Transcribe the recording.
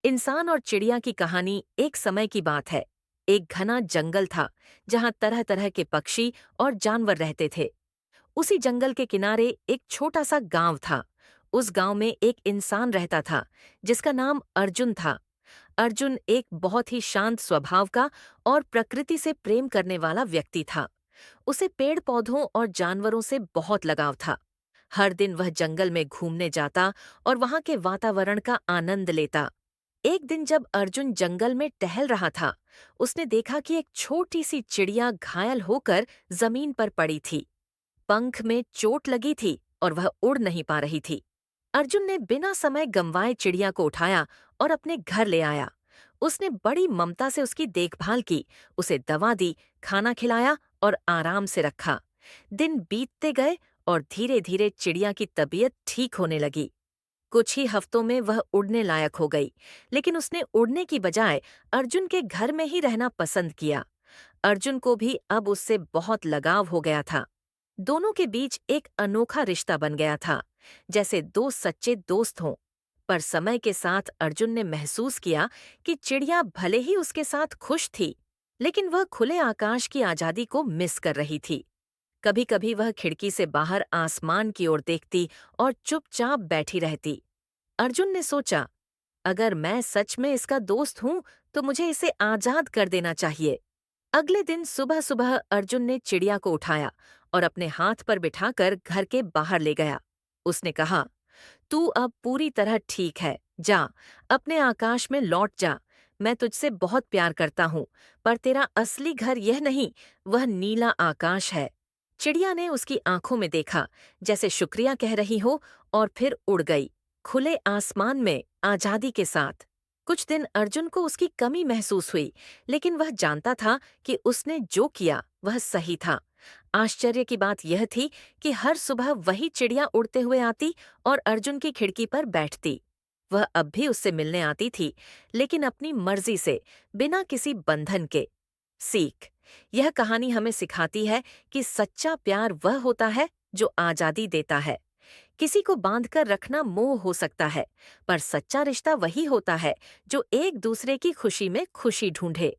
इंसान और चिड़िया की कहानी एक समय की बात है। एक घना जंगल था जहाँ तरह तरह के पक्षी और जानवर रहते थे। उसी जंगल के किनारे एक छोटा सा गांव था। उस गांव में एक इंसान रहता था जिसका नाम अर्जुन था। अर्जुन एक बहुत ही शांत स्वभाव का और प्रकृति से प्रेम करने वाला व्यक्ति था। उसे पेड़ पौधों और जानवरों से बहुत लगाव था। हर दिन वह जंगल में घूमने जाता और वहां के वातावरण का आनंद लेता। एक दिन जब अर्जुन जंगल में टहल रहा था, उसने देखा कि एक छोटी सी चिड़िया घायल होकर जमीन पर पड़ी थी। पंख में चोट लगी थी और वह उड़ नहीं पा रही थी। अर्जुन ने बिना समय गंवाए चिड़िया को उठाया और अपने घर ले आया। उसने बड़ी ममता से उसकी देखभाल की, उसे दवा दी, खाना खिलाया और आराम से रखा। दिन बीतते गए और धीरे धीरे चिड़िया की तबीयत ठीक होने लगी। कुछ ही हफ्तों में वह उड़ने लायक हो गई, लेकिन उसने उड़ने की बजाय अर्जुन के घर में ही रहना पसंद किया। अर्जुन को भी अब उससे बहुत लगाव हो गया था। दोनों के बीच एक अनोखा रिश्ता बन गया था, जैसे दो सच्चे दोस्त हों। पर समय के साथ अर्जुन ने महसूस किया कि चिड़िया भले ही उसके साथ खुश थी, लेकिन वह खुले आकाश की आजादी को मिस कर रही थी। कभी कभी वह खिड़की से बाहर आसमान की ओर देखती और चुपचाप बैठी रहती। अर्जुन ने सोचा, अगर मैं सच में इसका दोस्त हूं तो मुझे इसे आजाद कर देना चाहिए। अगले दिन सुबह सुबह अर्जुन ने चिड़िया को उठाया और अपने हाथ पर बिठाकर घर के बाहर ले गया। उसने कहा, तू अब पूरी तरह ठीक है, जा, अपने आकाश में लौट जा। मैं तुझसे बहुत प्यार करता हूँ, पर तेरा असली घर यह नहीं, वह नीला आकाश है। चिड़िया ने उसकी आंखों में देखा, जैसे शुक्रिया कह रही हो, और फिर उड़ गई, खुले आसमान में आजादी के साथ। कुछ दिन अर्जुन को उसकी कमी महसूस हुई, लेकिन वह जानता था कि उसने जो किया वह सही था। आश्चर्य की बात यह थी कि हर सुबह वही चिड़िया उड़ते हुए आती और अर्जुन की खिड़की पर बैठती। वह अब भी उससे मिलने आती थी, लेकिन अपनी मर्जी से, बिना किसी बंधन के। सीख: यह कहानी हमें सिखाती है कि सच्चा प्यार वह होता है जो आजादी देता है। किसी को बांधकर रखना मोह हो सकता है, पर सच्चा रिश्ता वही होता है जो एक दूसरे की खुशी में खुशी ढूंढे।